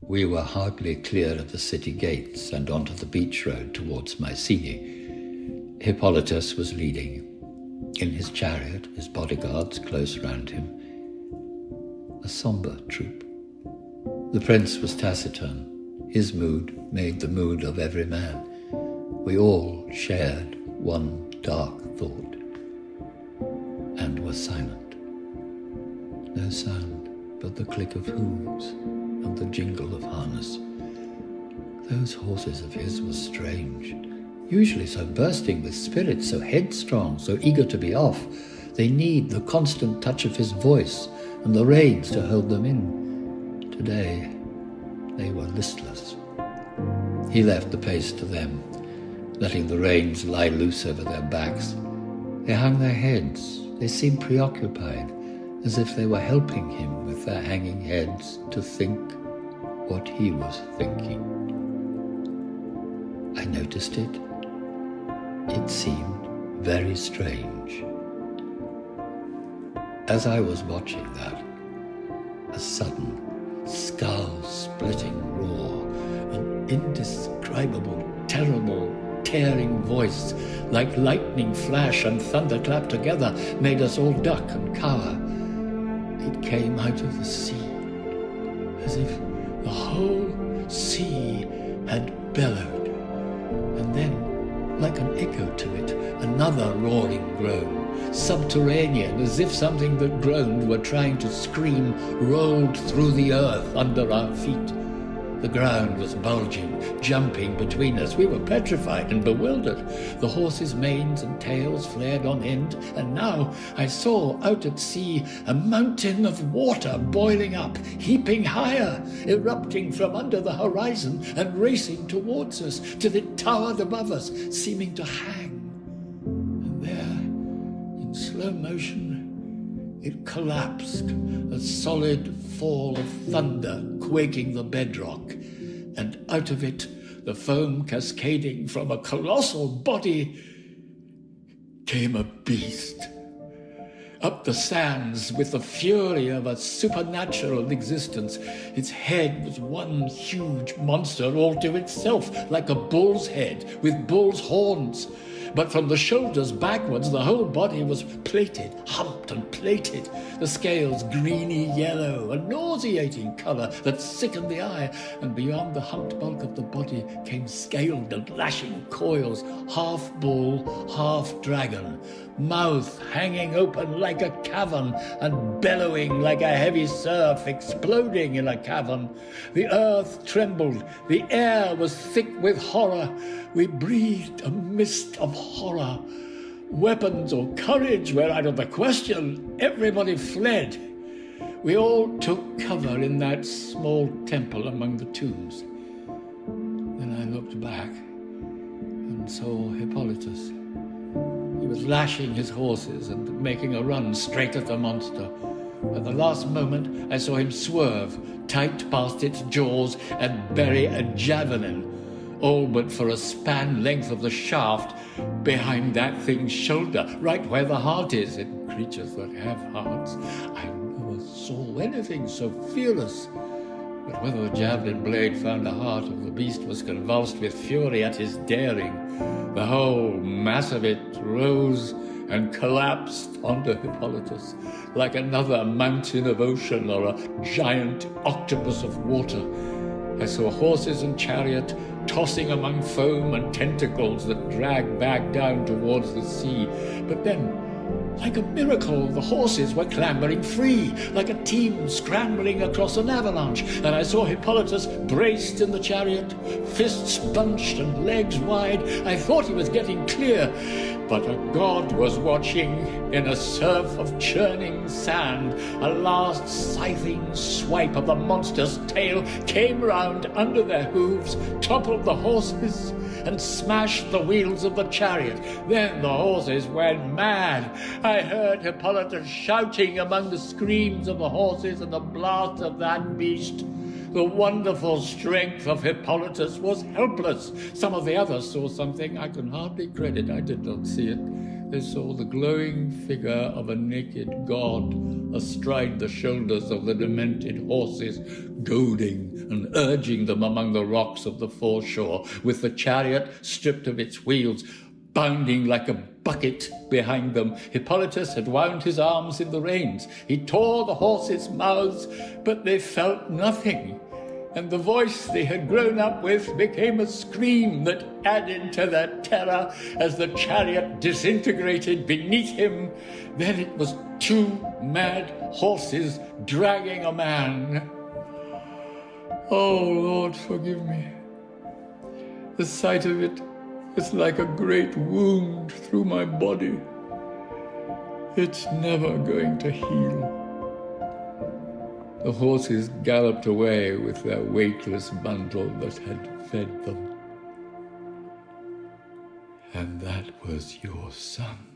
We were hardly clear of the city gates and onto the beach road towards Mycenae. Hippolytus was leading. In his chariot, his bodyguards close round him. A sombre troop. The prince was taciturn. His mood made the mood of every man. We all shared one dark thought, and were silent. No sound but the click of hooves and the jingle of harness. Those horses of his were strange, usually so bursting with spirit, so headstrong, so eager to be off. They need the constant touch of his voice and the reins to hold them in. Today, they were listless. He left the pace to them, letting the reins lie loose over their backs. They hung their heads. They seemed preoccupied, as if they were helping him with their hanging heads to think what he was thinking. I noticed it. It seemed very strange. As I was watching that, a sudden, skull-splitting roar, an indescribable, terrible, tearing voice, like lightning flash and thunderclap together, made us all duck and cower. It came out of the sea, as if the whole sea had bellowed, and then, like an echo to it, another roaring groan, subterranean, as if something that groaned were trying to scream, rolled through the earth under our feet. The ground was bulging, jumping between us. We were petrified and bewildered. The horses' manes and tails flared on end, and now I saw out at sea a mountain of water boiling up, heaping higher, erupting from under the horizon and racing towards us till it towered above us, seeming to hang. And there, in slow motion, it collapsed, a solid fall of thunder quaking the bedrock, and out of it, the foam cascading from a colossal body, came a beast. Up the sands with the fury of a supernatural existence. Its head was one huge monster all to itself, like a bull's head with bull's horns. But from the shoulders backwards, the whole body was plated, humped and plated, the scales greeny yellow, a nauseating colour that sickened the eye, and beyond the humped bulk of the body came scaled and lashing coils, half bull, half dragon, mouth hanging open like a cavern and bellowing like a heavy surf exploding in a cavern. The earth trembled, the air was thick with horror. We breathed a mist of horror. Weapons or courage were out of the question. Everybody fled. We all took cover in that small temple among the tombs. Then I looked back and saw Hippolytus. He was lashing his horses and making a run straight at the monster. At the last moment, I saw him swerve tight past its jaws and bury a javelin, all but for a span length of the shaft, behind that thing's shoulder, right where the heart is. In creatures that have hearts, I never saw anything so fearless. But whether the javelin blade found the heart of the beast was convulsed with fury at his daring. The whole mass of it rose and collapsed onto Hippolytus like another mountain of ocean or a giant octopus of water. I saw horses and chariot tossing among foam and tentacles that dragged back down towards the sea. But then, like a miracle, the horses were clambering free, like a team scrambling across an avalanche, and I saw Hippolytus braced in the chariot, fists bunched and legs wide. I thought he was getting clear, but a god was watching. In a surf of churning sand, a last scything swipe of the monster's tail came round under their hooves, toppled the horses, and smashed the wheels of the chariot. Then the horses went mad. I heard Hippolytus shouting among the screams of the horses and the blast of that beast. The wonderful strength of Hippolytus was helpless. Some of the others saw something I can hardly credit. I did not see it. they saw the glowing figure of a naked god astride the shoulders of the demented horses, goading and urging them among the rocks of the foreshore, with the chariot stripped of its wheels, bounding like a bucket behind them. Hippolytus had wound his arms in the reins. He tore the horses' mouths, but they felt nothing. And the voice they had grown up with became a scream that added to their terror as the chariot disintegrated beneath him. Then it was two mad horses dragging a man. Oh, Lord, forgive me. The sight of it is like a great wound through my body. It's never going to heal. The horses galloped away with their weightless bundle that had fed them. And that was your son.